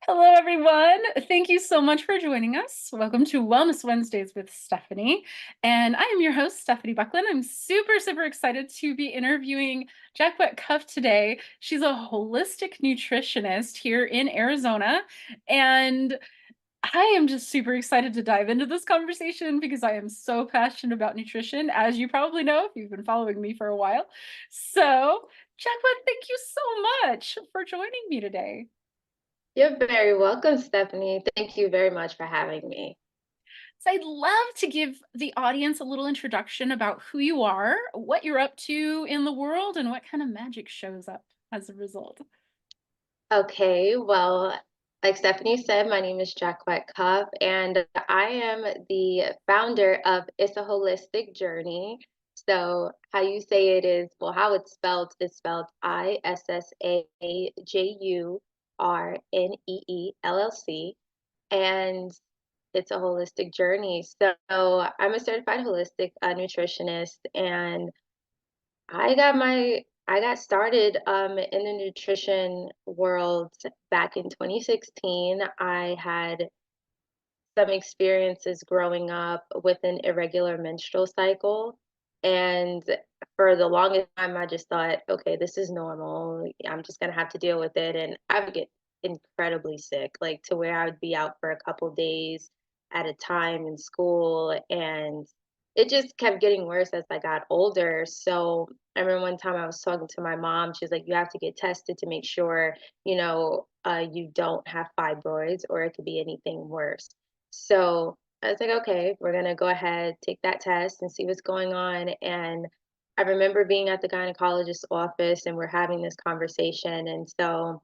Hello, everyone. Thank you so much for joining us. Welcome to Wellness Wednesdays with Stephanie. And I am your host, Stephanie Buckland. I'm super excited to be interviewing Jacquet Cuff today. She's a holistic nutritionist here in Arizona. And I am just super excited to dive into this conversation because I am so passionate about nutrition, as you probably know if you've been following me for a while. So, Jacquet, thank you so much for joining me today. You're very welcome, Stephanie. Thank you very much for having me. So I'd love to give the audience a little introduction about who you are, what you're up to in the world, and what kind of magic shows up as a result. Okay, well, like Stephanie said, my name is Jacquet Cuff, and I am the founder of IssaHolistic Jurnee. So how you say it is, well, how it's spelled is spelled IssaJurnee LLC, and it's a holistic journey. So I'm a certified holistic nutritionist, and I got started in the nutrition world back in 2016. I had some experiences growing up with an irregular menstrual cycle. And for the longest time, I just thought, okay, this is normal. I'm just gonna have to deal with it. And I would get incredibly sick, like to where I would be out for a couple days at a time in school. And it just kept getting worse as I got older. So I remember one time I was talking to my mom. She was like, you have to get tested to make sure, you don't have fibroids or it could be anything worse. So I was like, okay, we're gonna go ahead, take that test and see what's going on. And I remember being at the gynecologist's office and we're having this conversation. And so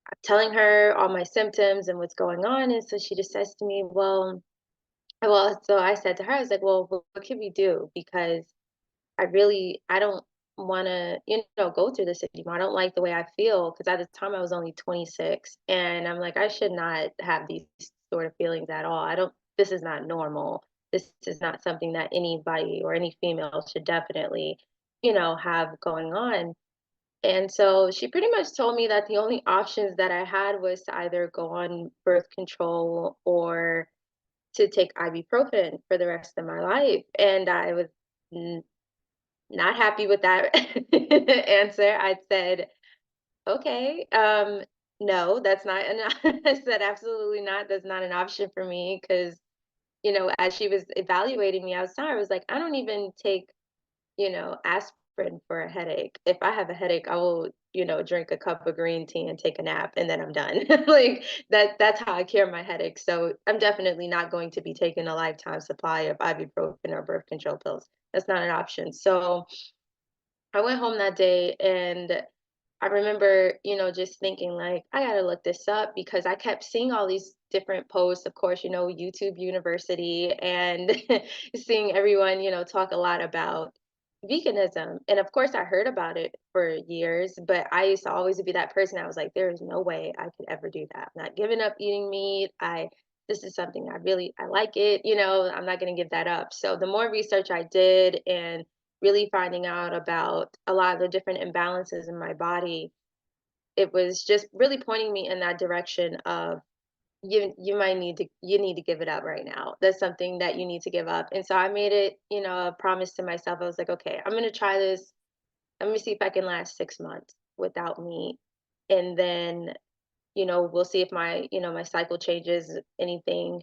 I'm telling her all my symptoms and what's going on. And so she just says to me, so I said to her, I was like, well, what can we do? Because I don't want to, go through this anymore. I don't like the way I feel because at the time I was only 26 and I'm like, I should not have these sort of feelings at all. This is not normal. This is not something that anybody or any female should definitely, have going on. And so she pretty much told me that the only options that I had was to either go on birth control or to take ibuprofen for the rest of my life. And I was not happy with that answer. I said, okay, no, that's not an I said, absolutely not. That's not an option for me because, as she was evaluating me, I was telling her, I was like, I don't even take, aspirin for a headache. If I have a headache, I will, drink a cup of green tea and take a nap and then I'm done. Like that's how I cure my headache. So I'm definitely not going to be taking a lifetime supply of ibuprofen or birth control pills. That's not an option. So I went home that day and I remember, just thinking like, I gotta look this up because I kept seeing all these different posts, of course, YouTube University and seeing everyone, talk a lot about veganism. And of course I heard about it for years, but I used to always be that person that was like, there is no way I could ever do that. I'm not giving up eating meat. This is something I like it, I'm not gonna give that up. So the more research I did and really finding out about a lot of the different imbalances in my body, it was just really pointing me in that direction of you need to give it up right now. That's something that you need to give up. And so I made it, a promise to myself. I was like, okay, I'm gonna try this. Let me see if I can last 6 months without meat. And then, we'll see if my cycle changes, anything,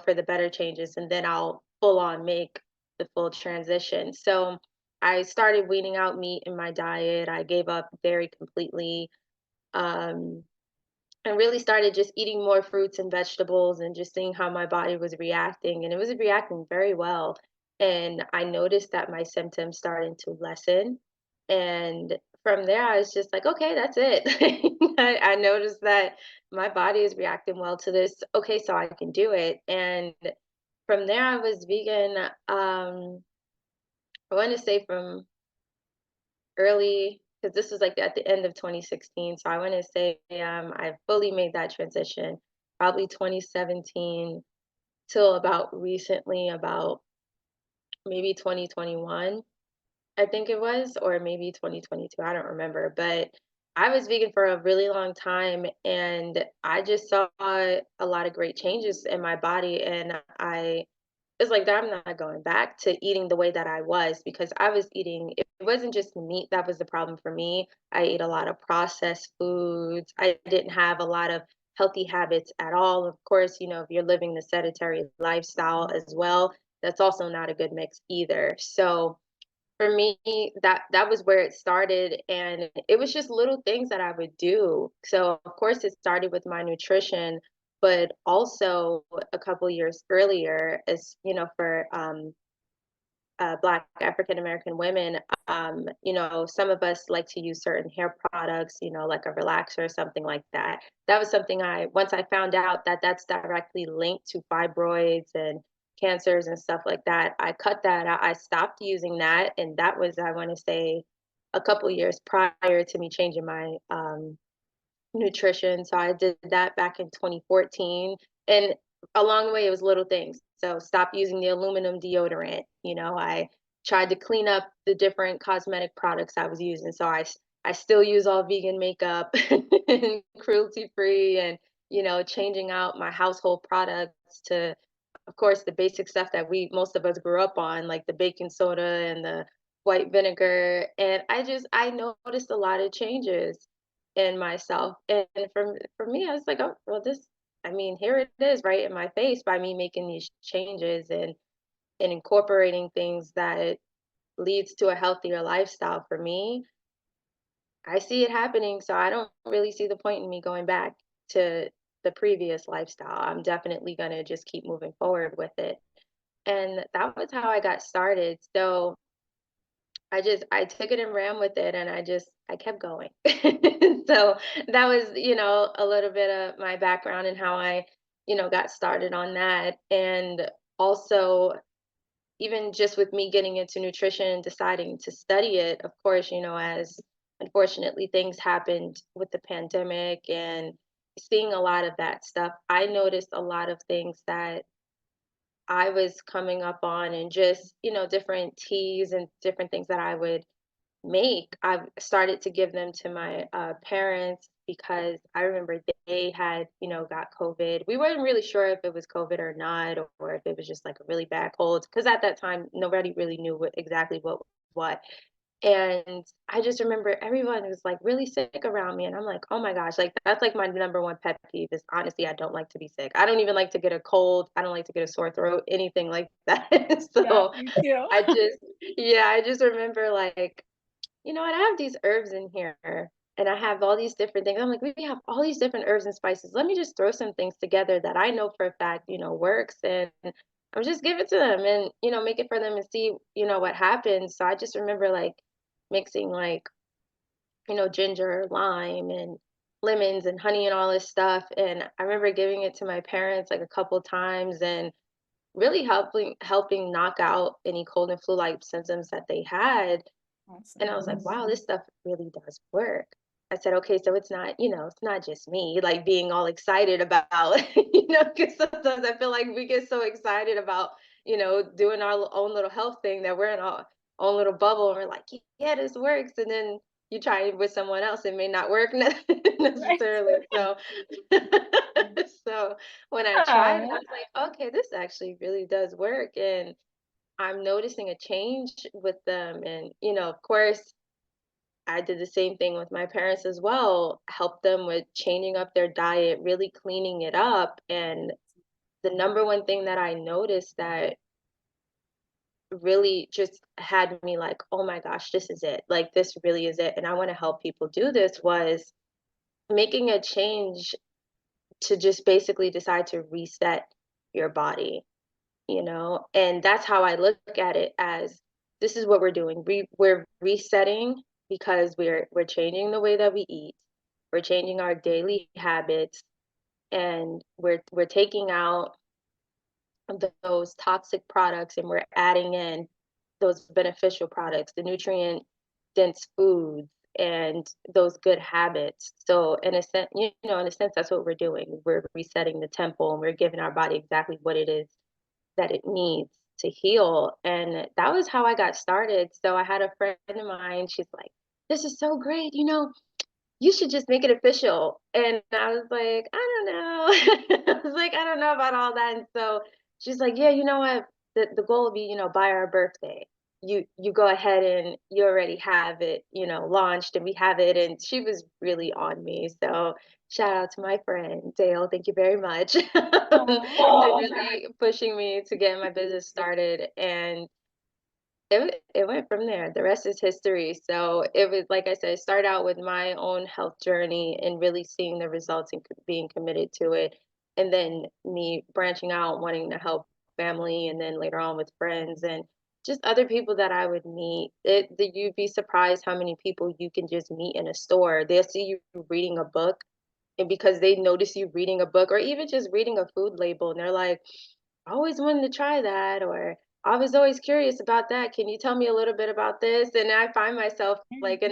for the better changes, and then I'll full on make the full transition. So I started weaning out meat in my diet. I gave up dairy completely. Um, and really started just eating more fruits and vegetables and just seeing how my body was reacting. And it was reacting very well. And I noticed that my symptoms started to lessen. And from there, I was just like, okay, that's it. I noticed that my body is reacting well to this. Okay, so I can do it. And from there, I was vegan. I want to say from early, because this was like at the end of 2016. So I want to say I fully made that transition probably 2017 till about recently, about maybe 2021, I think it was, or maybe 2022. I don't remember, but I was vegan for a really long time, and I just saw a lot of great changes in my body, and I it's like that I'm not going back to eating the way that I was, because I was eating, it wasn't just meat that was the problem for me. I ate a lot of processed foods. I didn't have a lot of healthy habits at all. Of course, if you're living the sedentary lifestyle as well, that's also not a good mix either. So for me, that was where it started, and it was just little things that I would do. So of course it started with my nutrition, but also a couple years earlier, as for Black African American women, some of us like to use certain hair products, like a relaxer or something like that. That was something once I found out that that's directly linked to fibroids and cancers and stuff like that, I cut that out. I stopped using that. And that was, I want to say, a couple years prior to me changing my nutrition. So I did that back in 2014. And along the way, it was little things. So stop using the aluminum deodorant. I tried to clean up the different cosmetic products I was using. So I still use all vegan makeup and cruelty free, and, changing out my household products to, of course, the basic stuff that most of us grew up on, like the baking soda and the white vinegar. And I noticed a lot of changes in myself. And for me, I was like, oh, well, I mean, here it is right in my face by me making these changes and incorporating things that leads to a healthier lifestyle for me. I see it happening, so I don't really see the point in me going back to the previous lifestyle. I'm definitely going to just keep moving forward with it. And that was how I got started. So I took it and ran with it, and I kept going. So that was, a little bit of my background and how I, got started on that. And also, even just with me getting into nutrition and deciding to study it, of course, as unfortunately things happened with the pandemic and seeing a lot of that stuff, I noticed a lot of things that I was coming up on, and just, different teas and different things that I would make. I've started to give them to my parents, because I remember they had, got COVID. We weren't really sure if it was COVID or not, or if it was just like a really bad cold, because at that time nobody really knew exactly what was what. And I just remember everyone was like really sick around me. And I'm like, oh my gosh, like that's like my number one pet peeve is, honestly, I don't like to be sick. I don't even like to get a cold. I don't like to get a sore throat, anything like that. Yeah, So me too. I just, yeah, I just remember like, you know what, I have these herbs in here and I have all these different things. I'm like, we have all these different herbs and spices. Let me just throw some things together that I know for a fact, works. And I'm just give it to them and, make it for them and see, what happens. So I just remember like mixing like, ginger, lime, and lemons and honey and all this stuff. And I remember giving it to my parents like a couple times, and really helping knock out any cold and flu like symptoms that they had. And I Awesome. was like, wow, this stuff really does work. I said, okay, so it's not just me like being all excited about, because sometimes I feel like we get so excited about, doing our own little health thing, that we're in our own little bubble and we're like, yeah, this works. And then you try it with someone else, it may not work Right. necessarily. So, so when I tried it, I Yeah. was like, okay, this actually really does work. And I'm noticing a change with them. And, of course, I did the same thing with my parents as well, helped them with changing up their diet, really cleaning it up. And the number one thing that I noticed that really just had me like, oh my gosh, this is it. Like, this really is it. And I want to help people do this, was making a change to just basically decide to reset your body. And that's how I look at it, as this is what we're doing. We're resetting, because we're changing the way that we eat. We're changing our daily habits, and we're taking out those toxic products, and we're adding in those beneficial products, the nutrient dense foods, and those good habits. So in a sense, in a sense, that's what we're doing. We're resetting the temple, and we're giving our body exactly what it is that it needs to heal. And that was how I got started. So I had a friend of mine, she's like, this is so great. you should just make it official. And I was like, I don't know. I was like, I don't know about all that. And so she's like, yeah, you know what? The goal would be, by our birthday. You go ahead and you already have it, launched and we have it. And she was really on me. So shout out to my friend Dale. Thank you very much. Aw. To really pushing me to get my business started. And it went from there. The rest is history. So it was, like I said, it started out with my own health journey and really seeing the results and being committed to it. And then me branching out, wanting to help family, and then later on with friends and just other people that I would meet. You'd be surprised how many people you can just meet in a store. They'll see you reading a book, and because they notice you reading a book or even just reading a food label, and they're like, I always wanted to try that, or I was always curious about that. Can you tell me a little bit about this? And I find myself like in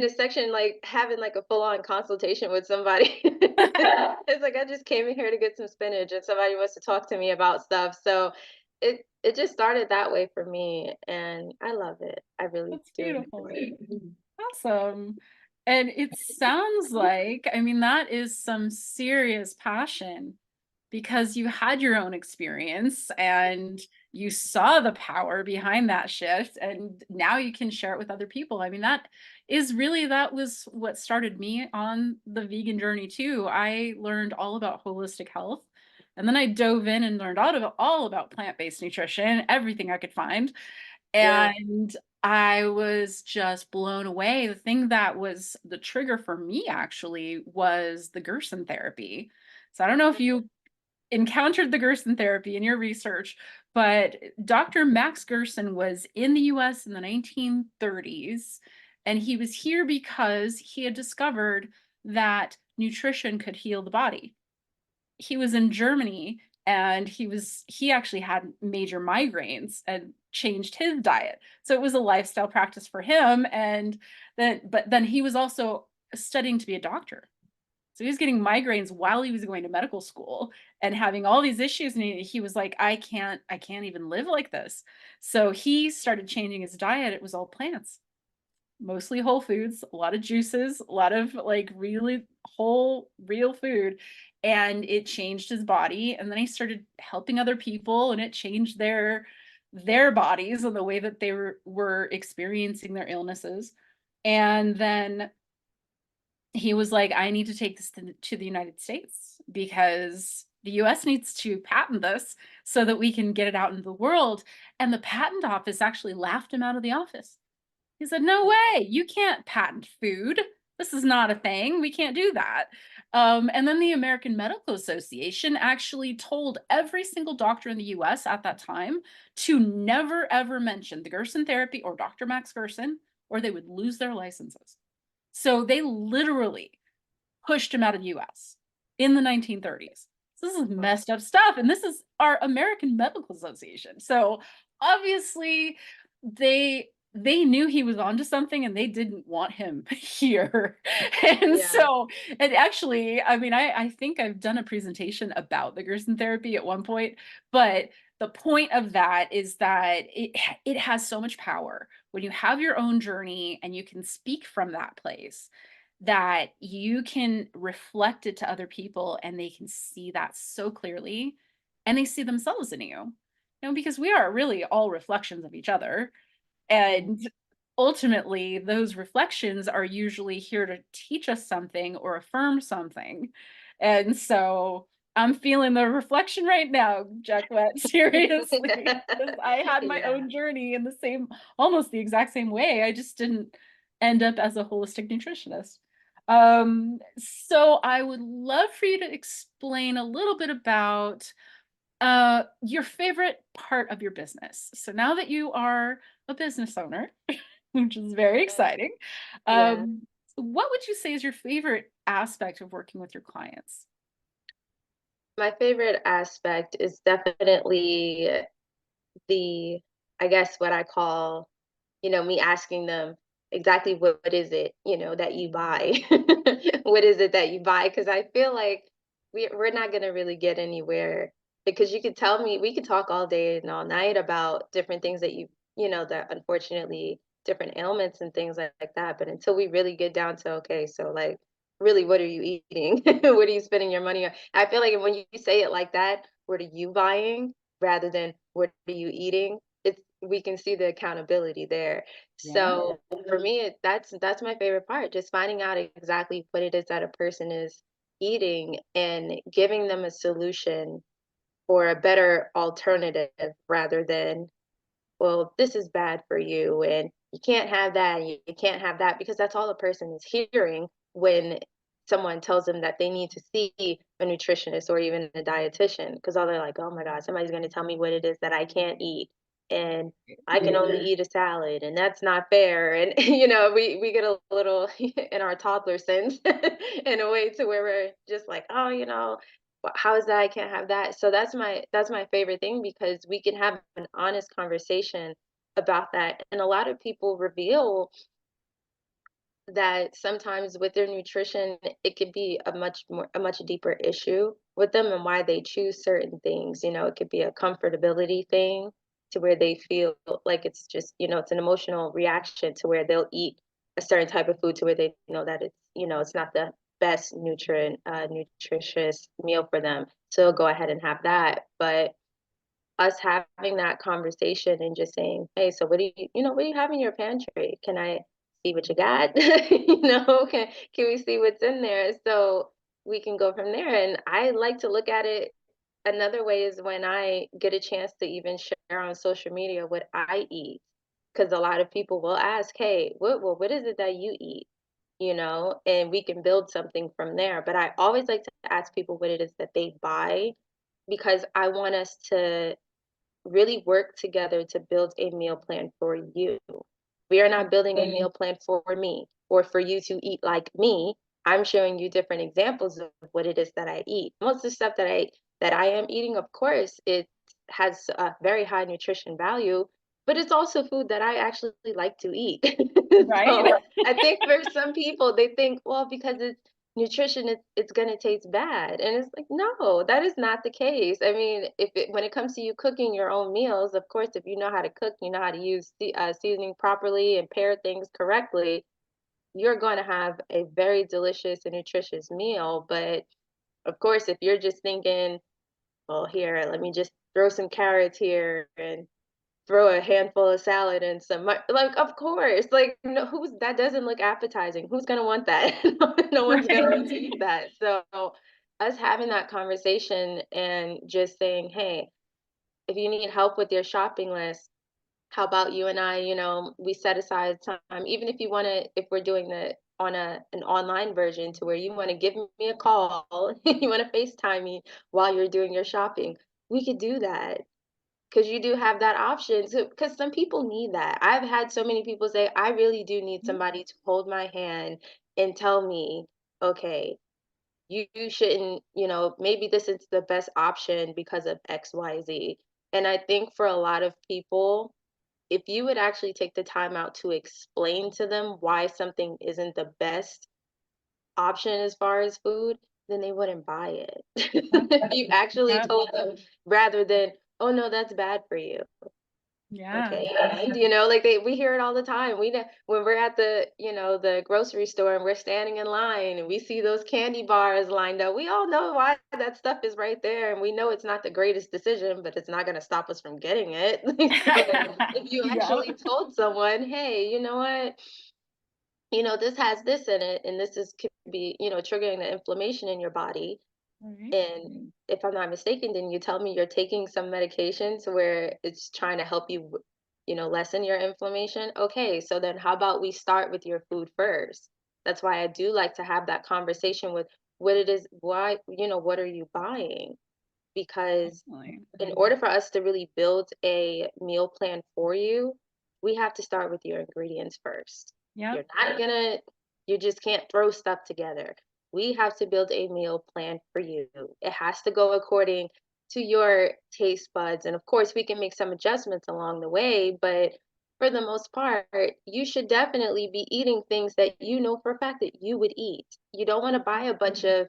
a section, like having like a full on consultation with somebody. It's like I just came in here to get some spinach, and somebody wants to talk to me about stuff. So it just started that way for me, and I love it. I really That's do beautiful. enjoy it. Awesome. And it sounds like, I mean, that is some serious passion because you had your own experience and you saw the power behind that shift, and now you can share it with other people. I mean, that was what started me on the vegan journey too. I learned all about holistic health, and then I dove in and learned all about plant-based nutrition, everything I could find. Yeah. And I was just blown away. The thing that was the trigger for me actually was the Gerson therapy. So I don't know if you encountered the Gerson therapy in your research, but Dr. Max Gerson was in the US in the 1930s, and he was here because he had discovered that nutrition could heal the body. He was in Germany, and he actually had major migraines and changed his diet. So it was a lifestyle practice for him. But then he was also studying to be a doctor. So he was getting migraines while he was going to medical school and having all these issues. And he was like, I can't even live like this. So he started changing his diet. It was all plants, mostly whole foods, a lot of juices, a lot of like really whole, real food. And it changed his body. And then he started helping other people, and it changed their bodies and the way that they were experiencing their illnesses. And then he was like, I need to take this to the United States because the US needs to patent this so that we can get it out into the world. And the patent office actually laughed him out of the office. He said, no way, you can't patent food. This is not a thing. We can't do that. And then the American Medical Association actually told every single doctor in the US at that time to never, ever mention the Gerson therapy or Dr. Max Gerson, or they would lose their licenses. So they literally pushed him out of the US in the 1930s. So this is messed up stuff. And this is our American Medical Association. So obviously they knew he was onto something, and they didn't want him here. And Yeah. so, and actually, I mean, I think I've done a presentation about the Gerson therapy at one point, but the point of that is that it has so much power when you have your own journey and you can speak from that place, that you can reflect it to other people and they can see that so clearly, and they see themselves in you. Because we are really all reflections of each other, Mhm. and ultimately those reflections are usually here to teach us something or affirm something. And so I'm feeling the reflection right now, Jacquet, seriously, because I had my Yeah. own journey in the same, almost the exact same way. I just didn't end up as a holistic nutritionist. So I would love for you to explain a little bit about your favorite part of your business. So now that you are a business owner, which is very Yeah. exciting, Yeah. what would you say is your favorite aspect of working with your clients? My favorite aspect is definitely the, I guess, what I call, me asking them exactly what is it, that you buy? What is it that you buy? Because I feel like we're not going to really get anywhere, because you could tell me, we could talk all day and all night about different things that that unfortunately different ailments and things like that. But until we really get down to, okay, so like, really, what are you eating? What are you spending your money on? I feel like when you say it like that, what are you buying rather than what are you eating? It's we can see the accountability there. Yeah. So for me, that's my favorite part, just finding out exactly what it is that a person is eating and giving them a solution or a better alternative rather than, well, this is bad for you and you can't have that and you can't have that, because that's all a person is hearing when someone tells them that they need to see a nutritionist or even a dietitian, because all they're like, oh my god, somebody's going to tell me what it is that I can't eat, and I can only eat a salad and that's not fair. And we get a little in our toddler sense in a way to where we're just like, oh, how is that I can't have that? So that's my favorite thing, because we can have an honest conversation about that. And a lot of people reveal that sometimes with their nutrition, it could be a much deeper issue with them and why they choose certain things. It could be a comfortability thing to where they feel like it's just, it's an emotional reaction to where they'll eat a certain type of food to where they know that it's not the best nutritious meal for them. So they'll go ahead and have that. But us having that conversation and just saying, "Hey, so what do you have in your pantry? Can I see what you got? Can we see what's in there?" So we can go from there. And I like to look at it another way is when I get a chance to even share on social media what I eat, because a lot of people will ask, "Hey, what is it that you eat?" And we can build something from there. But I always like to ask people what it is that they buy, because I want us to really work together to build a meal plan for you. We are not building a meal plan for me or for you to eat like me. I'm showing you different examples of what it is that I eat. Most of the stuff that I am eating, of course, it has a very high nutrition value, but it's also food that I actually like to eat. Right. So I think for some people, they think, well, because it's nutrition, it's going to taste bad, and it's like, no, that is not the case. I mean, when it comes to you cooking your own meals, of course, if you know how to cook, you know how to use seasoning properly and pair things correctly, you're going to have a very delicious and nutritious meal. But of course, if you're just thinking, well, here, let me just throw some carrots here and throw a handful of salad and like, of course, like, no, who's that doesn't look appetizing. Who's gonna want that? No one's gonna want to Right. eat that. So us having that conversation and just saying, hey, if you need help with your shopping list, how about you and I, we set aside time, even if you want to, if we're doing the on an online version to where you want to give me a call, you want to FaceTime me while you're doing your shopping, we could do that, because you do have that option. So, because some people need that. I've had so many people say, I really do need somebody to hold my hand and tell me, okay, you shouldn't, maybe this is the best option because of XYZ. And I think for a lot of people, if you would actually take the time out to explain to them why something isn't the best option as far as food, then they wouldn't buy it. If you actually Yep. told them rather than, oh no, that's bad for you. Yeah. Okay, and like we hear it all the time. We know when we're at the grocery store and we're standing in line and we see those candy bars lined up. We all know why that stuff is right there, and we know it's not the greatest decision, but it's not going to stop us from getting it. So if you Yep. actually told someone, hey, you know what? This has this in it, and this is could be, triggering the inflammation in your body. Right. And if I'm not mistaken, then you tell me you're taking some medications where it's trying to help you, lessen your inflammation. Okay, so then how about we start with your food first? That's why I do like to have that conversation with what it is, why, what are you buying? Because Definitely. in order for us to really build a meal plan for you, we have to start with your ingredients first. Yep. You're not gonna, you just can't throw stuff together. We have to build a meal plan for you. It has to go according to your taste buds. And of course, we can make some adjustments along the way, but for the most part, you should definitely be eating things that you know for a fact that you would eat. You don't want to buy a bunch of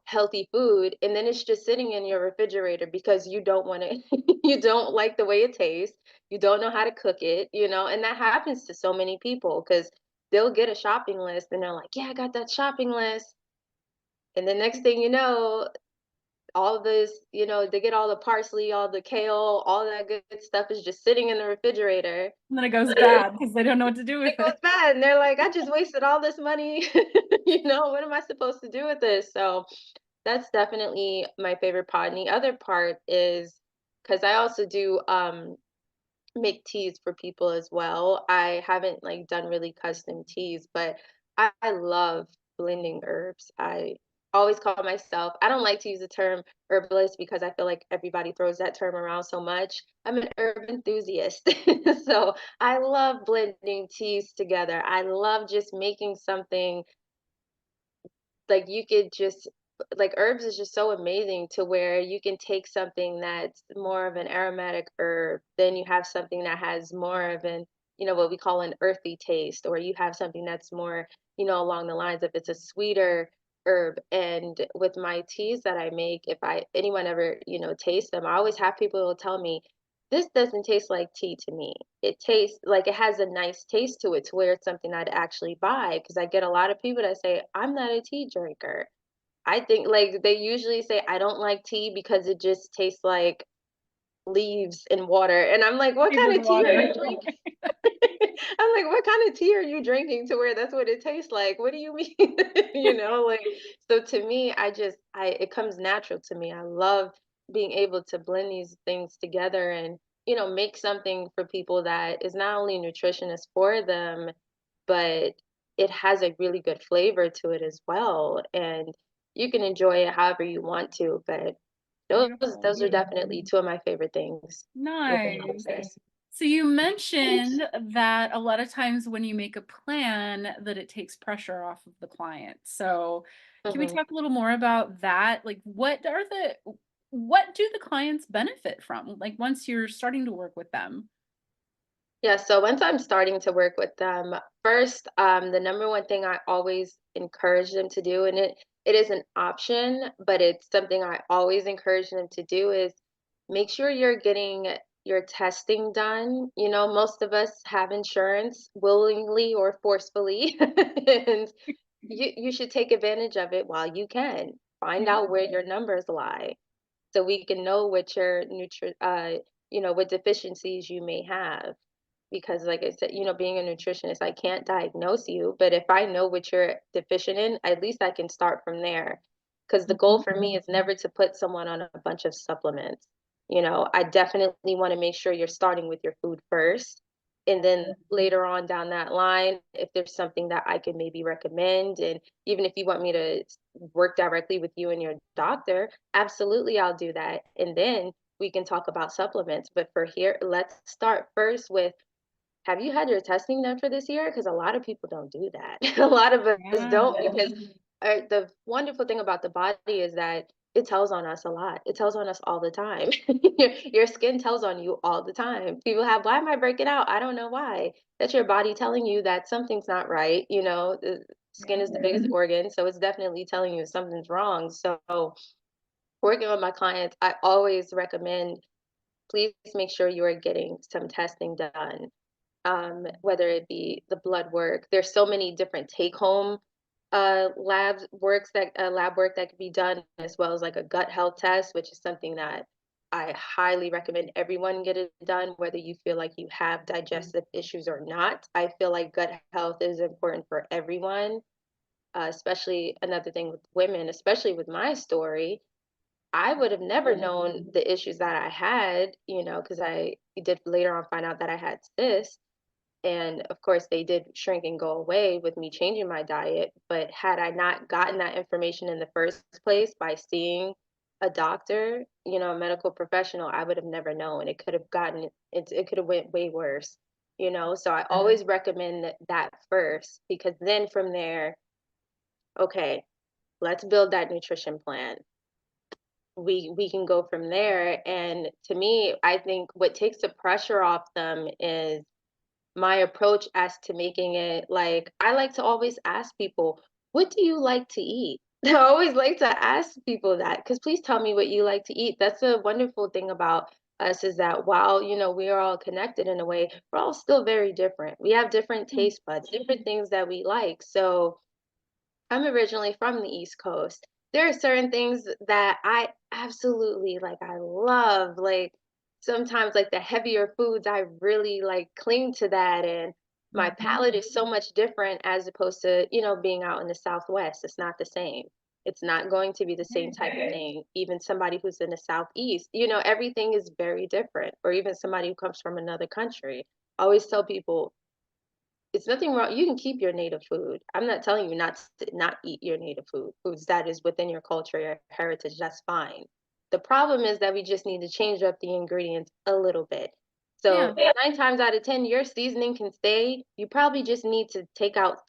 healthy food, and then it's just sitting in your refrigerator because you don't want to you don't like the way it tastes, you don't know how to cook it, and that happens to so many people because they'll get a shopping list and they're like, yeah, I got that shopping list, and the next thing you know, all this, they get all the parsley, all the kale, all that good stuff is just sitting in the refrigerator. And then it goes bad because they don't know what to do with It goes it. bad, and they're like, I just wasted all this money. What am I supposed to do with this? So that's definitely my favorite part. And the other part is because I also do make teas for people as well. I haven't like done really custom teas, but I love blending herbs. I always call myself, I don't like to use the term herbalist because I feel like everybody throws that term around so much. I'm an herb enthusiast. So I love blending teas together. I love just making something like you could just like herbs is just so amazing to where you can take something that's more of an aromatic herb, then you have something that has more of an, what we call an earthy taste, or you have something that's more, along the lines of it's a sweeter herb. And with my teas that I make, if anyone ever, taste them, I always have people who will tell me, this doesn't taste like tea to me. It tastes like it has a nice taste to it to where it's something I'd actually buy. Because I get a lot of people that say, I'm not a tea drinker. I think like they usually say, I don't like tea because it just tastes like leaves and water. And I'm like, what kind Flavored of tea are water. you drinking? I'm like, what kind of tea are you drinking to where that's what it tastes like? What do you mean? Like, so to me, it comes natural to me. I love being able to blend these things together and, make something for people that is not only nutritionist for them, but it has a really good flavor to it as well. And you can enjoy it however you want to, but those Beautiful. those are definitely two of my favorite things within the Nice. business. So you mentioned that a lot of times when you make a plan that it takes pressure off of the client. So can we Mhm. talk a little more about that? Like what do the clients benefit from? Like once you're starting to work with them? Yeah, so once I'm starting to work with them, first, the number one thing I always encourage them to do, and it is an option, but it's something I always encourage them to do is make sure you're getting your testing done. Most of us have insurance willingly or forcefully, and you should take advantage of it while you can. Find Yeah. out where your numbers lie so we can know what what deficiencies you may have, because like I said, being a nutritionist, I can't diagnose you, but if I know what you're deficient in, at least I can start from there. Because the goal Mhm. for me is never to put someone on a bunch of supplements. I definitely want to make sure you're starting with your food first. And then later on down that line, if there's something that I can maybe recommend, and even if you want me to work directly with you and your doctor, absolutely I'll do that. And then we can talk about supplements. But for here, let's start first with, have you had your testing done for this year? Because a lot of people don't do that. A lot of us Yeah. don't because the wonderful thing about the body is that it tells on us a lot. It tells on us all the time. Your skin tells on you all the time. People have, why am I breaking out? I don't know why. That's your body telling you that something's not right. The skin is the Yeah. biggest organ, so it's definitely telling you something's wrong. So working with my clients, I always recommend, please make sure you are getting some testing done, whether it be the blood work. There's so many different take home lab work that could be done, as well as like a gut health test, which is something that I highly recommend everyone get it done, whether you feel like you have digestive issues or not. I feel like gut health is important for everyone, especially another thing with women, especially with my story. I would have never known the issues that I had, because I did later on find out that I had cysts. And of course, they did shrink and go away with me changing my diet. But had I not gotten that information in the first place by seeing a doctor, a medical professional, I would have never known. It could have it could have went way worse, So I always recommend that first, because then from there, okay, let's build that nutrition plan. We can go from there. And to me, I think what takes the pressure off them is my approach as to making it like, I like to always ask people, what do you like to eat? I always like to ask people that, because please tell me what you like to eat. That's a wonderful thing about us is that while, we are all connected in a way, we're all still very different. We have different Mm. taste buds, different things that we like. So I'm originally from the East Coast. There are certain things that I absolutely like, I love. Like sometimes like the heavier foods, I really like cling to that. And my Mhm. palate is so much different as opposed to, being out in the Southwest. It's not the same. It's not going to be the same Right. type of thing. Even somebody who's in the Southeast, everything is very different. Or even somebody who comes from another country. I always tell people it's nothing wrong. You can keep your native food. I'm not telling you not to not eat your native foods that is within your culture, your heritage. That's fine. The problem is that we just need to change up the ingredients a little bit. So Yeah. 9 times out of 10, your seasoning can stay. You probably just need to take out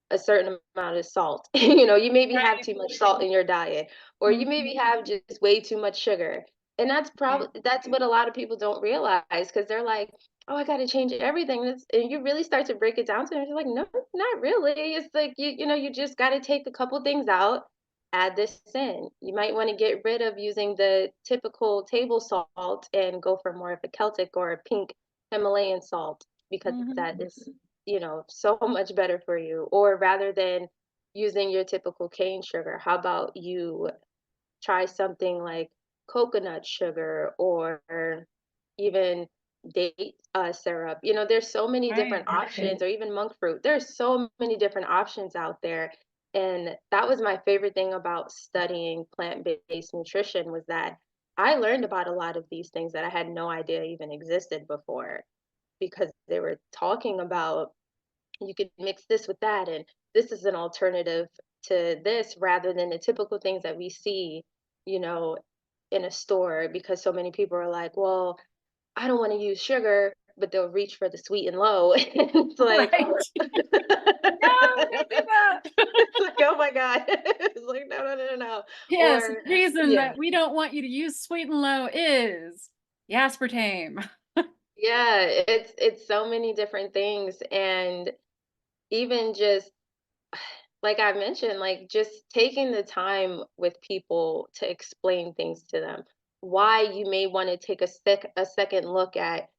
a certain amount of salt. You maybe have Right. too much salt in your diet, or you Mhm. maybe have just way too much sugar. And that's Right. probably that's what a lot of people don't realize because they're like, "Oh, I got to change everything." And you really start to break it down to them. You're like, "No, not really." It's like you just got to take a couple things out, add this in. You might want to get rid of using the typical table salt and go for more of a Celtic or a pink Himalayan salt because Mhm. that is so much better for you. Or rather than using your typical cane sugar, how about you try something like coconut sugar or even date syrup? There's so many Right. different options, or even monk fruit. There's so many different options out there. And that was my favorite thing about studying plant-based nutrition was that I learned about a lot of these things that I had no idea even existed before because they were talking about you could mix this with that and this is an alternative to this rather than the typical things that we see you know in a store because so many people are like, well, I don't want to use sugar, but they'll reach for the sweet and low. It's like Right. No, don't do that. it's like, oh my god. It's like, no, no, no, no, no. Yes, the Or reason yeah, that we don't want you to use sweet and low is the aspartame. yeah, it's so many different things. And even just like I mentioned, like just taking the time with people to explain things to them, why you may want to take a second look at,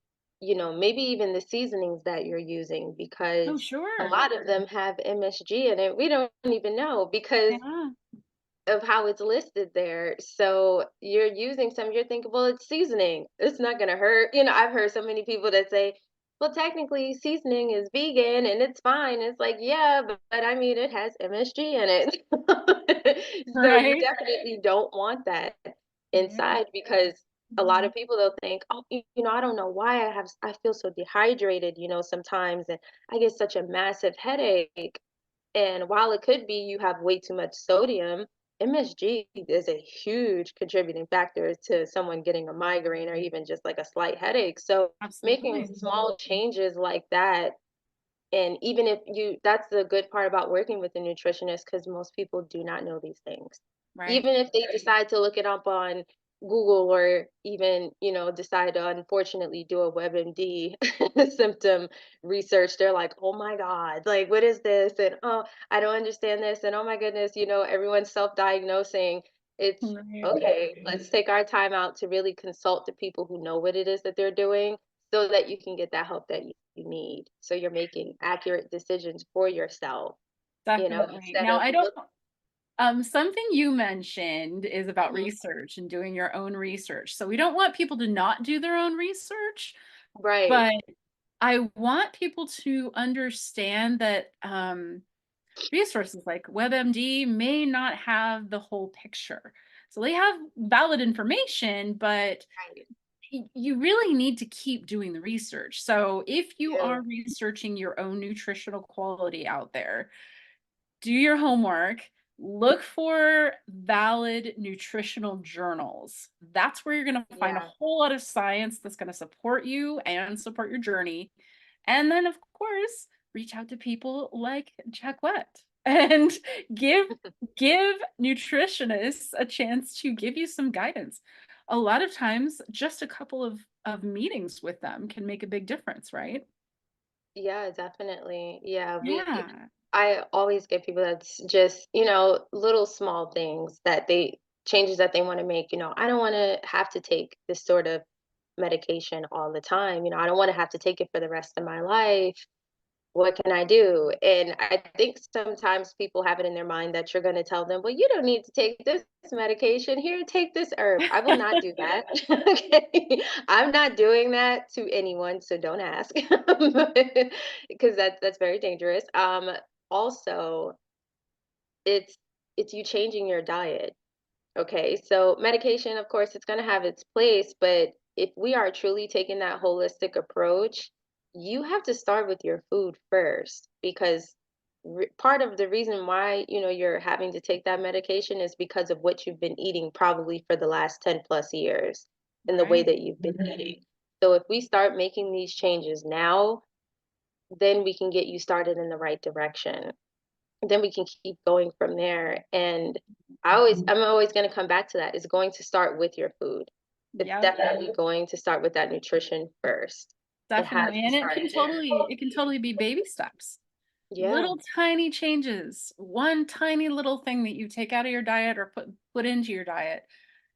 maybe even the seasonings that you're using Oh, because a sure. lot of them have MSG in it. We don't even know because Yeah. of how it's listed there. So you're using some, you're thinking, well, it's seasoning. It's not going to hurt. I've heard so many people that say, well, technically seasoning is vegan and it's fine. It's like, yeah, but I mean, it has MSG in it. So you Right? definitely don't want that Yeah. inside because a lot Mhm. of people they'll think, oh, I don't know why I feel so dehydrated, sometimes and I get such a massive headache. And while it could be you have way too much sodium, MSG is a huge contributing factor to someone getting a migraine or even just like a slight headache. So making Absolutely. small changes like that, and even if that's the good part about working with a nutritionist because most people do not know these things. Right. Even if they decide to look it up on Google or even, decide to unfortunately do a WebMD symptom research, they're like, oh my God, like, what is this? And oh, I don't understand this. And oh my goodness, everyone's self diagnosing. It's Right. okay, let's take our time out to really consult the people who know what it is that they're doing so that you can get that help that you need. So you're making accurate decisions for yourself, Definitely. instead Now, of I don't look something you mentioned is about mhm, research and doing your own research. So we don't want people to not do their own research, right. but I want people to understand that resources like WebMD may not have the whole picture. So they have valid information, but Right. you really need to keep doing the research. So if you Yeah. are researching your own nutritional quality out there, do your homework, look for valid nutritional journals. That's where you're going to find a Yeah. whole lot of science that's going to support you and support your journey. And then, of course, reach out to people like Jacquet and give give nutritionists a chance to give you some guidance. A lot of times, just a couple of meetings with them can make a big difference, right? Yeah, definitely. Yeah, Yeah. I always get people that's just, little small things that they changes that they want to make. I don't want to have to take this sort of medication all the time. I don't want to have to take it for the rest of my life. What can I do? And I think sometimes people have it in their mind that you're going to tell them, well, you don't need to take this medication. Here, take this herb. I will not do that. Okay. I'm not doing that to anyone, so don't ask. Because that's very dangerous. Also, it's it's you changing your diet. Okay, so medication, of course, it's going to have its place, but if we are truly taking that holistic approach, you have to start with your food first because part of the reason why, you're having to take that medication is because of what you've been eating probably for the last 10 plus years and the way Right. that you've been eating. So if we start making these changes now, then we can get you started in the right direction, then we can keep going from there. And I'm always going to come back to that. It's going to start with your food. It's Yep. definitely going to start with that nutrition first. It has Definitely. to And it start can there. totally be baby steps. Yeah. Little tiny changes. One tiny little thing that you take out of your diet or put into your diet.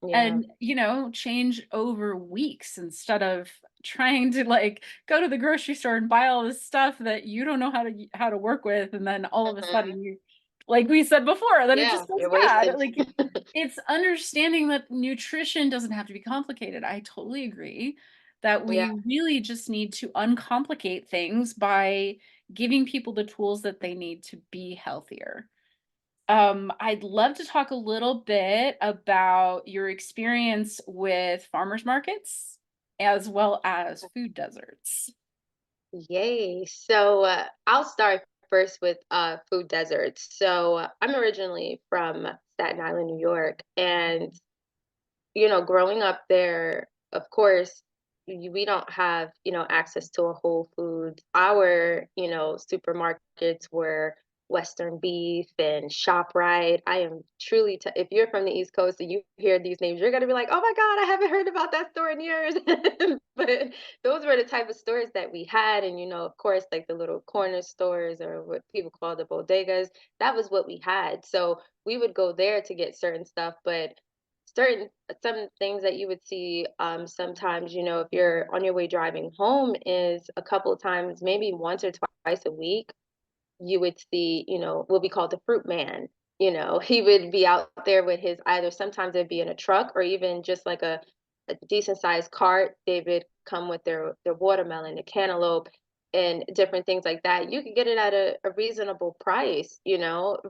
Yeah. And, change over weeks instead of trying to like go to the grocery store and buy all this stuff that you don't know how to work with, and then all of a Mhm. sudden you, like we said before, then it Yeah. just goes You're bad. wasting. Like it's understanding that nutrition doesn't have to be complicated. I totally agree that Yeah. we really just need to uncomplicate things by giving people the tools that they need to be healthier. I'd love to talk a little bit about your experience with farmers markets as well as food deserts. Yay. So I'll start first with food deserts. So I'm originally from Staten Island, New York, and growing up there, of course, we don't have, access to a Whole Foods. Our, supermarkets were Western Beef and ShopRite. I am truly, if you're from the East Coast and you hear these names, you're going to be like, oh my God, I haven't heard about that store in years. But those were the type of stores that we had. And, of course, like the little corner stores or what people call the bodegas, that was what we had. So we would go there to get certain stuff. But some things that you would see sometimes, if you're on your way driving home, is a couple of times, maybe once or twice a week, you would see, what we call the fruit man. He would be out there with his, either sometimes it'd be in a truck or even just like a decent sized cart. They would come with their watermelon, the cantaloupe, and different things like that. You could get it at a reasonable price,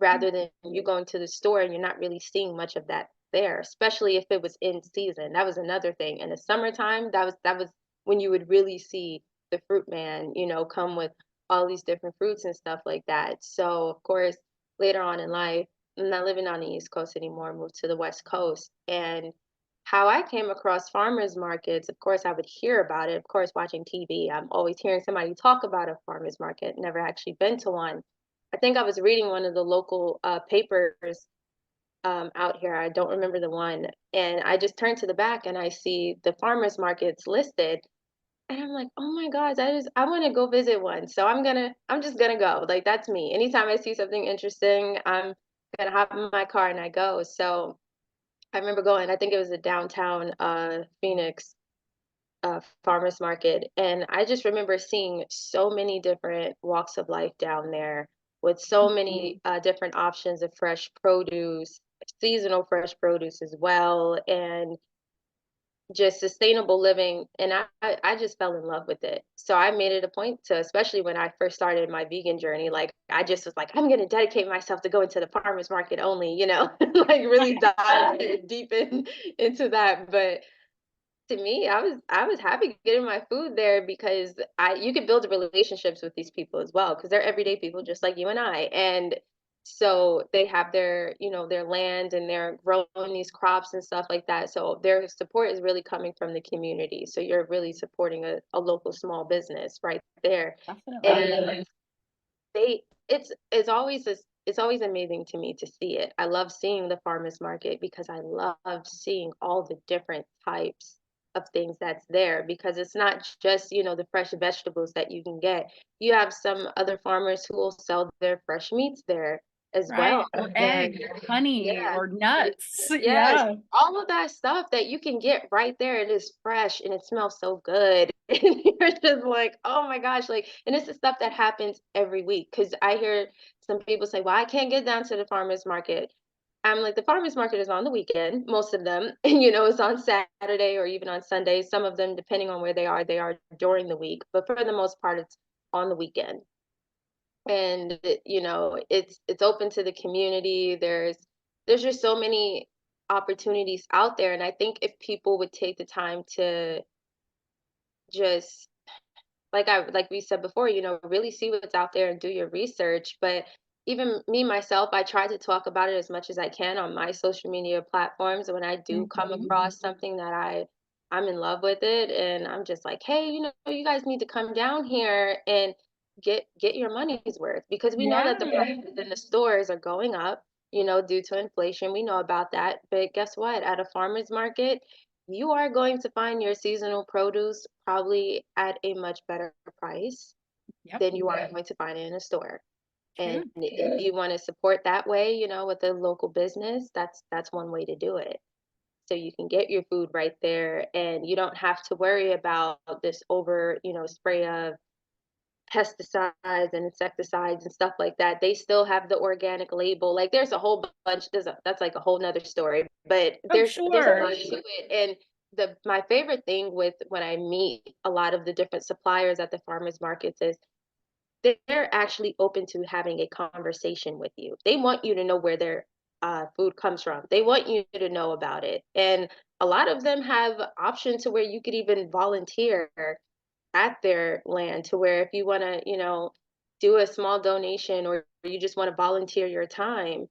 rather than you going to the store and you're not really seeing much of that there, especially if it was in season. That was another thing. In the summertime, that was when you would really see the fruit man, come with all these different fruits and stuff like that. So, of course, later on in life, I'm not living on the East Coast anymore, moved to the West Coast. And how I came across farmers markets, of course, I would hear about it, of course, watching TV. I'm always hearing somebody talk about a farmers market, never actually been to one. I think I was reading one of the local papers out here. I don't remember the one. And I just turned to the back and I see the farmers markets listed. And I'm like, "Oh my gosh, I wanna go visit one." So I'm just gonna go. Like, that's me. Anytime I see something interesting, I'm gonna hop in my car and I go. So I remember going, I think it was a downtown Phoenix farmers market, and I just remember seeing so many different walks of life down there with so many different options of fresh produce, seasonal fresh produce as well, and just sustainable living. And I just fell in love with it. So I made it a point to, especially when I first started my vegan journey, like I just was like, I'm gonna dedicate myself to going to the farmers market only, like really dive deep into that. But to me, I was happy getting my food there because I you could build relationships with these people as well because they're everyday people just like you and I. And so they have their land and they're growing these crops and stuff like that. So their support is really coming from the community. So you're really supporting a local small business right there. Definitely. And it's always amazing to me to see it. I love seeing the farmers market because I love seeing all the different types. of things that's there, because it's not just, the fresh vegetables that you can get. You have some other farmers who will sell their fresh meats there as well. Right. Or And eggs, honey, yeah, or y- nuts. yes, Yeah. all of that stuff that you can get right there. It is fresh and it smells so good. And you're just like, oh my gosh, like, and it's the stuff that happens every week. Cause I hear some people say, well, I can't get down to the farmer's market. I'm like, the farmer's market is on the weekend, most of them, and it's on Saturday or even on Sunday. Some of them, depending on where they are during the week, but for the most part, it's on the weekend. And it's open to the community. There's just so many opportunities out there, and I think if people would take the time to just, like we said before, really see what's out there and do your research. But even me myself, I try to talk about it as much as I can on my social media platforms. When I do come Mhm. across something that I'm in love with it, and I'm just like, hey, you guys need to come down here and get your money's worth, because we know Yeah. that the prices in the stores are going up, due to inflation. We know about that. But guess what? At a farmer's market, you are going to find your seasonal produce probably at a much better price Yep. than you are going to find it in a store. And True. if you want to support that way, with a local business, that's one way to do it. So you can get your food right there, and you don't have to worry about this over, spray of pesticides and insecticides and stuff like that. They still have the organic label. Like, there's a whole bunch. That's like a whole nother story. But Oh, there's a lot sure. to it. And my favorite thing with when I meet a lot of the different suppliers at the farmers markets is they're actually open to having a conversation with you. They want you to know where their food comes from. They want you to know about it. And a lot of them have options to where you could even volunteer at their land, to where if you want to, do a small donation, or you just want to volunteer your time,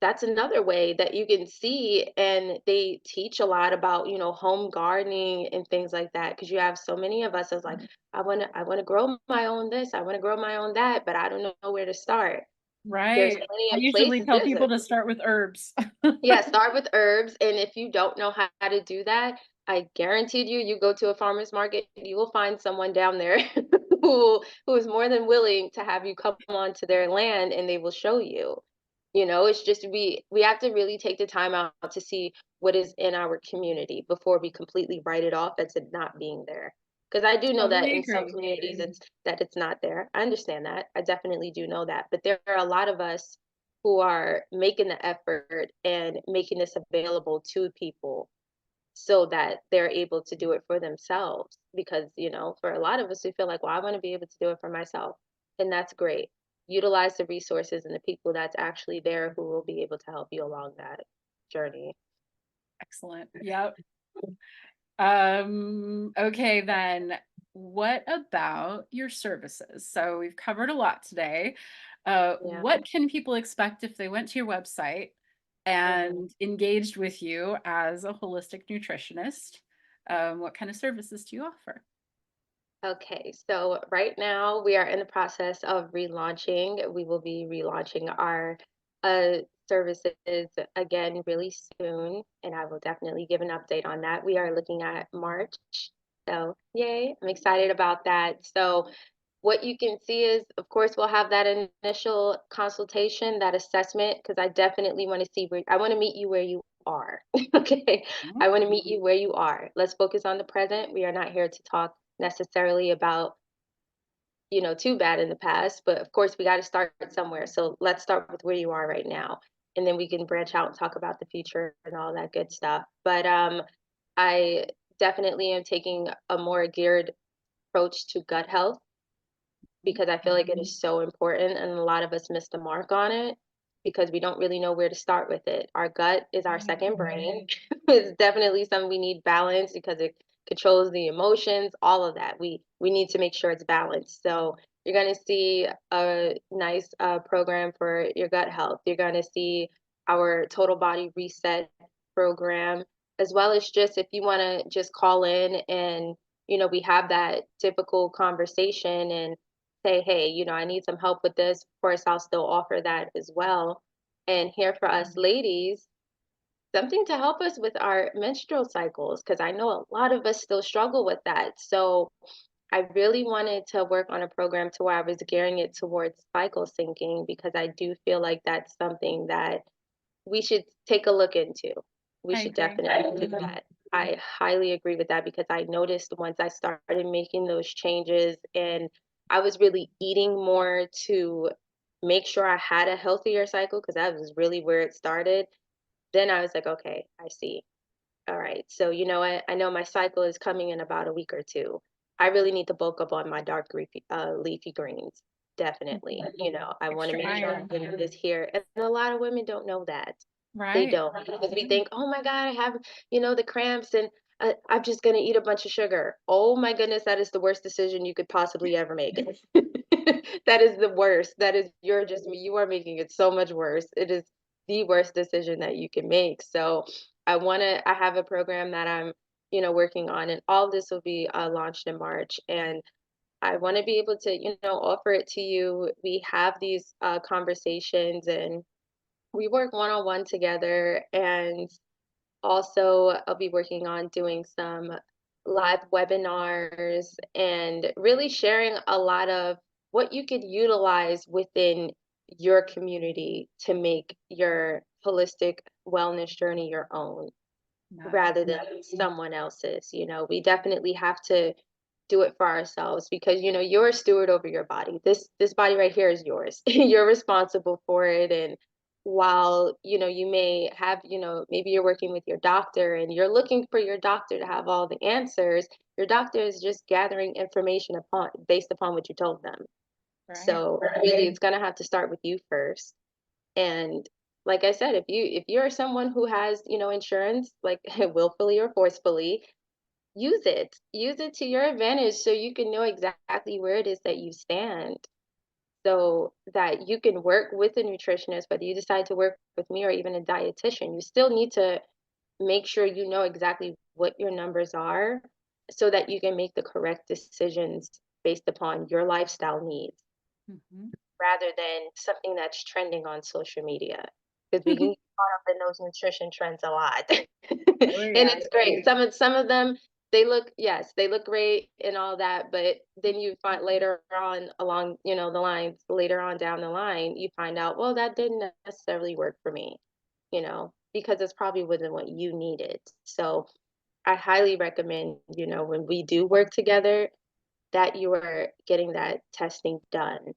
that's another way that you can see. And they teach a lot about, home gardening and things like that, because you have so many of us as like, I want to grow my own this, I want to grow my own that, but I don't know where to start. There's Right. plenty I of usually places. tell people to start with herbs. Yeah, start with herbs, and if you don't know how to do that, I guaranteed you go to a farmer's market, you will find someone down there who is more than willing to have you come onto their land, and they will show you. It's just we have to really take the time out to see what is in our community before we completely write it off as it not being there. Because I do know that Totally in some agree. communities it's not there. I understand that. I definitely do know that. But there are a lot of us who are making the effort and making this available to people so that they're able to do it for themselves. Because, for a lot of us, we feel like, well, I want to be able to do it for myself. And that's great. Utilize the resources and the people that's actually there who will be able to help you along that journey. Excellent. Yep. Okay, then what about your services? So we've covered a lot today. Yeah. What can people expect if they went to your website hmm and engaged with you as a holistic nutritionist? What kind of services do you offer? Okay, so right now we are in the process of relaunching. We will be relaunching our uh, services again really soon, and I will definitely give an update on that. We are looking at March, so yay, I'm excited about that. So, what you can see is, of course, we'll have that initial consultation, that assessment, because I definitely want to see where I want to meet you where you are. Okay. Mhm. I want to meet you where you are. Let's focus on the present. We are not here to talk necessarily about, too bad in the past, but of course we got to start somewhere. So let's start with where you are right now. And then we can branch out and talk about the future and all that good stuff. But I definitely am taking a more geared approach to gut health, because I feel like it is so important, and a lot of us miss the mark on it because we don't really know where to start with it. Our gut is our second brain. It's definitely something we need balance, because it controls the emotions, all of that. We need to make sure it's balanced. So you're going to see a nice program for your gut health. You're going to see our total body reset program, as well as just if you want to just call in and we have that typical conversation and say, hey, I need some help with this. Of course, I'll still offer that as well. And here for us ladies, something to help us with our menstrual cycles, because I know a lot of us still struggle with that. So I really wanted to work on a program to where I was gearing it towards cycle syncing, because I do feel like that's something that we should take a look into. We I should agree. definitely do that. I highly agree with that, because I noticed once I started making those changes and I was really eating more to make sure I had a healthier cycle, because that was really where it started. Then I was like, okay, I see. All right. So you know what? I know my cycle is coming in about a week or two. I really need to bulk up on my dark leafy greens. Definitely. Mhm. I want to Extra make sure I'm iron. getting this here. And a lot of women don't know that. They Right. don't, because we think, oh my God, I have, the cramps, and I'm just going to eat a bunch of sugar. Oh my goodness, that is the worst decision you could possibly ever make. That is the worst. That is, you are making it so much worse. It is the worst decision that you can make. So I have a program that I'm, working on, and all this will be launched in March. And I want to be able to, offer it to you. We have these conversations, and we work one on one together. And also, I'll be working on doing some live webinars and really sharing a lot of what you could utilize within your community to make your holistic wellness journey your own, Nice. rather than someone else's. We definitely have to do it for ourselves, because you're a steward over your body. This body right here is yours. You're responsible for it. And while you may have, maybe you're working with your doctor and you're looking for your doctor to have all the answers, your doctor is just gathering information upon based upon what you told them. Right. So really, it's going to have to start with you first. And like I said, if you're someone who has, insurance, like willfully or forcefully, use it to your advantage, so you can know exactly where it is that you stand, so that you can work with a nutritionist. Whether you decide to work with me or even a dietitian, you still need to make sure you know exactly what your numbers are, so that you can make the correct decisions based upon your lifestyle needs, Mhm. rather than something that's trending on social media, because we can get caught up in those nutrition trends a lot. Oh And yeah. it's great. Some of them, they look great and all that, but then you find later on along, the lines, later on down the line, you find out, well, that didn't necessarily work for me, because it's probably wasn't what you needed. So I highly recommend, when we do work together, that you are getting that testing done.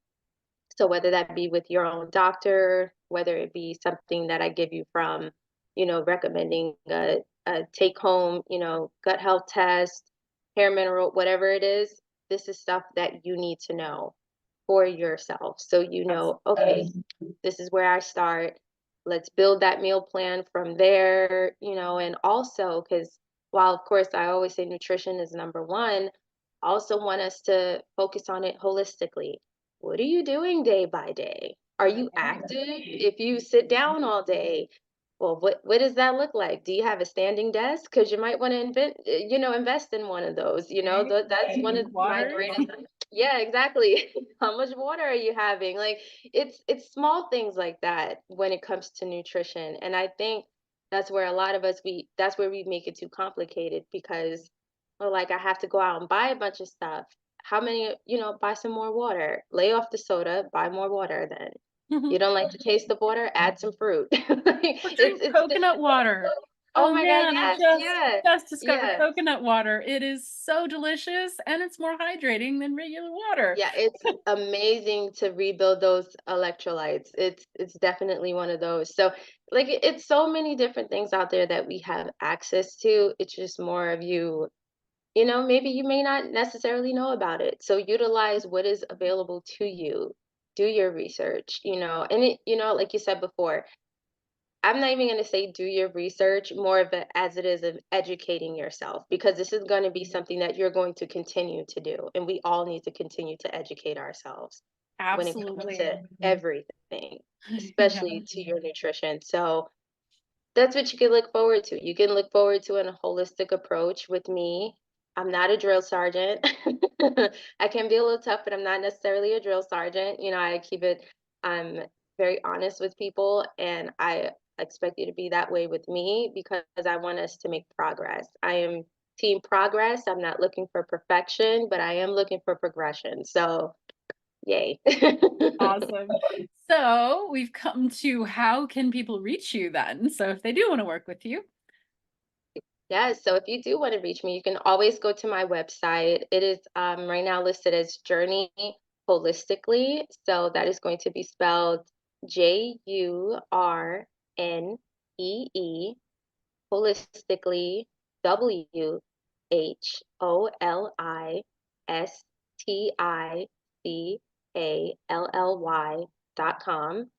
So whether that be with your own doctor, whether it be something that I give you from, recommending a take home, gut health test, hair mineral, whatever it is, this is stuff that you need to know for yourself. So okay, this is where I start. Let's build that meal plan from there, and also, because while of course I always say nutrition is number one, I also want us to focus on it holistically. What are you doing day by day? Are you Right. active? If you sit down all day, well, what does that look like? Do you have a standing desk? Because you might want to invest in one of those. Right. That's one of Drink my water. greatest. Yeah, exactly. How much water are you having? Like, it's small things like that when it comes to nutrition. And I think that's where a lot of us that's where we make it too complicated, because we're like, I have to go out and buy a bunch of stuff. How many, buy some more water. Lay off the soda, buy more water then. You don't like the taste of water? Add some fruit. Like, Or drink coconut water. oh Oh my God, man, I yes, yeah, just discovered yeah. coconut water. It is so delicious and it's more hydrating than regular water. Yeah, it's amazing to rebuild those electrolytes. It's definitely one of those. So, like, it's so many different things out there that we have access to. It's just more of you, maybe you may not necessarily know about it. So utilize what is available to you. Do your research, and like you said before, I'm not even going to say do your research, more of it as it is of educating yourself, because this is going to be something that you're going to continue to do. And we all need to continue to educate ourselves when it comes Absolutely. to everything, Yeah. especially to your nutrition. So that's what you can look forward to. You can look forward to a holistic approach with me. I'm not a drill sergeant. I can be a little tough, but I'm not necessarily a drill sergeant. I keep it, I'm very honest with people, and expect you to be that way with me because I want us to make progress. I am team progress. I'm not looking for perfection, but I am looking for progression. So, yay. Awesome. So we've come to how can people reach you then? So if they do want to work with you. Yes, so if you do want to reach me, you can always go to my website. It is right now listed as Journey Holistically. So that is going to be spelled Jurnee, holistically, wholistically.com.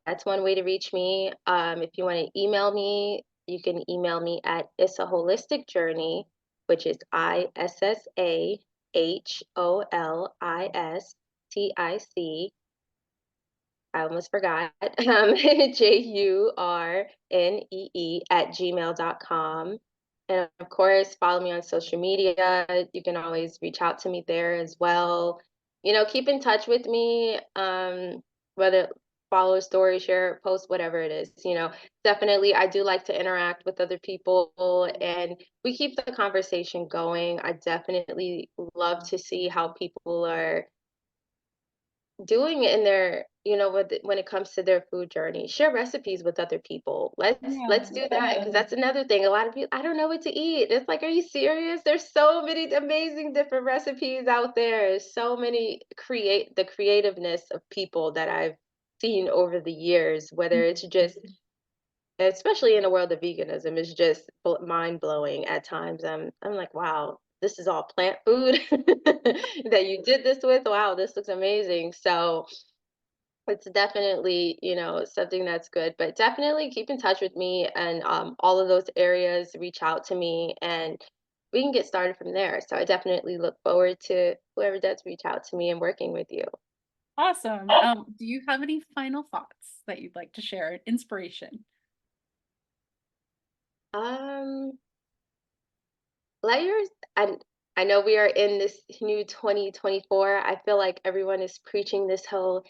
That's one way to reach me. If you want to email me, you can email me at IssaHolistic Jurnee, which is IssaHolistic. I almost forgot. Jurnee @gmail.com. And of course, follow me on social media. You can always reach out to me there as well. Keep in touch with me, whether follow a story, share, a post, whatever it is. Definitely, I do like to interact with other people and we keep the conversation going. I definitely love to see how people are doing it in their when it comes to their food journey. Share recipes with other people. Let's Yeah. do that because that's another thing. A lot of people, I don't know what to eat. It's like, are you serious? There's so many amazing different recipes out there. There's so many the creativeness of people that I've seen over the years, whether it's just, especially in the world of veganism, is just mind blowing at times. I'm like, wow, this is all plant food that you did this with. Wow, this looks amazing. So it's definitely, something that's good. But definitely keep in touch with me and all of those areas. Reach out to me and we can get started from there. So I definitely look forward to whoever does reach out to me and working with you. Awesome. Do you have any final thoughts that you'd like to share? Inspiration. Um, Layers, I know we are in this new 2024. I feel like everyone is preaching this whole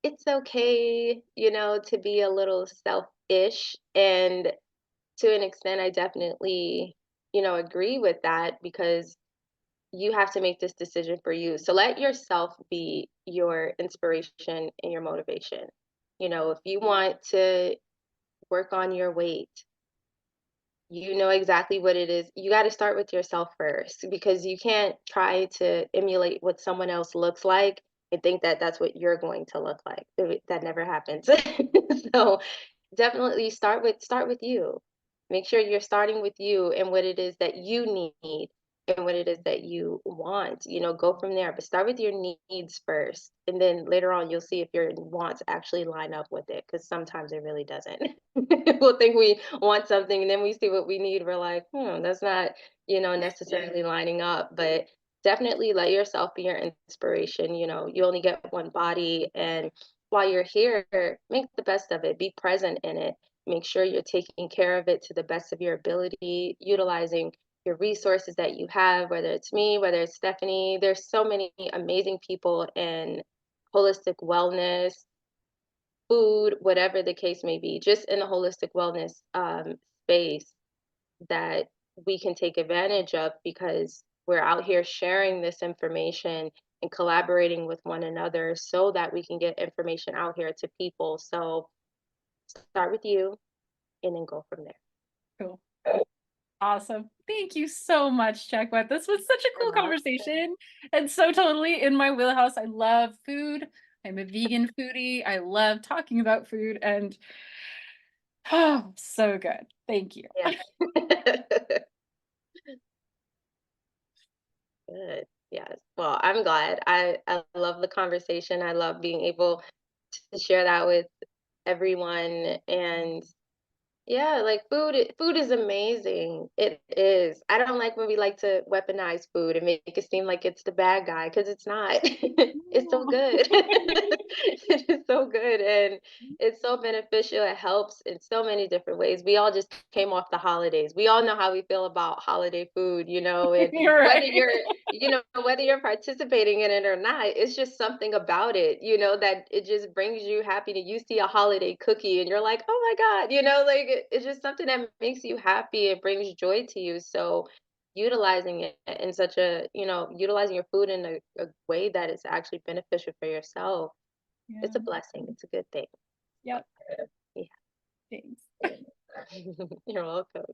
it's okay, to be a little selfish. And to an extent, I definitely, agree with that because you have to make this decision for you. So let yourself be your inspiration and your motivation. If you want to work on your weight, you know exactly what it is. You got to start with yourself first because you can't try to emulate what someone else looks like and think that that's what you're going to look like. That never happens. So definitely start with you. Make sure you're starting with you and what it is that you need and what it is that you want. Go from there, but start with your needs first. And then later on you'll see if your wants actually line up with it because sometimes it really doesn't. We'll think we want something and then we see what we need. We're like, that's not, necessarily lining up. But definitely let yourself be your inspiration. You only get one body and while you're here, make the best of it. Be present in it. Make sure you're taking care of it to the best of your ability, utilizing your resources that you have, whether it's me, whether it's Stephanie. There's so many amazing people in holistic wellness, food, whatever the case may be, just in the holistic wellness space that we can take advantage of because we're out here sharing this information and collaborating with one another so that we can get information out here to people. So start with you and then go from there. Cool. Awesome. Thank you so much, Jacquet. This was such a You're cool welcome. conversation and so totally in my wheelhouse. I love food. I'm a vegan foodie. I love talking about food and oh, so good. Thank you. Yeah. Good. Yes. Well, I'm glad. I love the conversation. I love being able to share that with everyone. And yeah, like food is amazing. It is. I don't like when we like to weaponize food and make it seem like it's the bad guy because it's not. It's so good. It is so good, and it's so beneficial. It helps in so many different ways. We all just came off the holidays. We all know how we feel about holiday food, and You're whether right. you're participating in it or not, it's just something about it, that it just brings you happiness. You see a holiday cookie and you're like, "Oh my God," like it's just something that makes you happy. It brings joy to you. So utilizing it in such utilizing your food in a way that is actually beneficial for yourself, it's a Yeah. blessing. It's a good thing. Yep. Yeah. Thanks. You're welcome.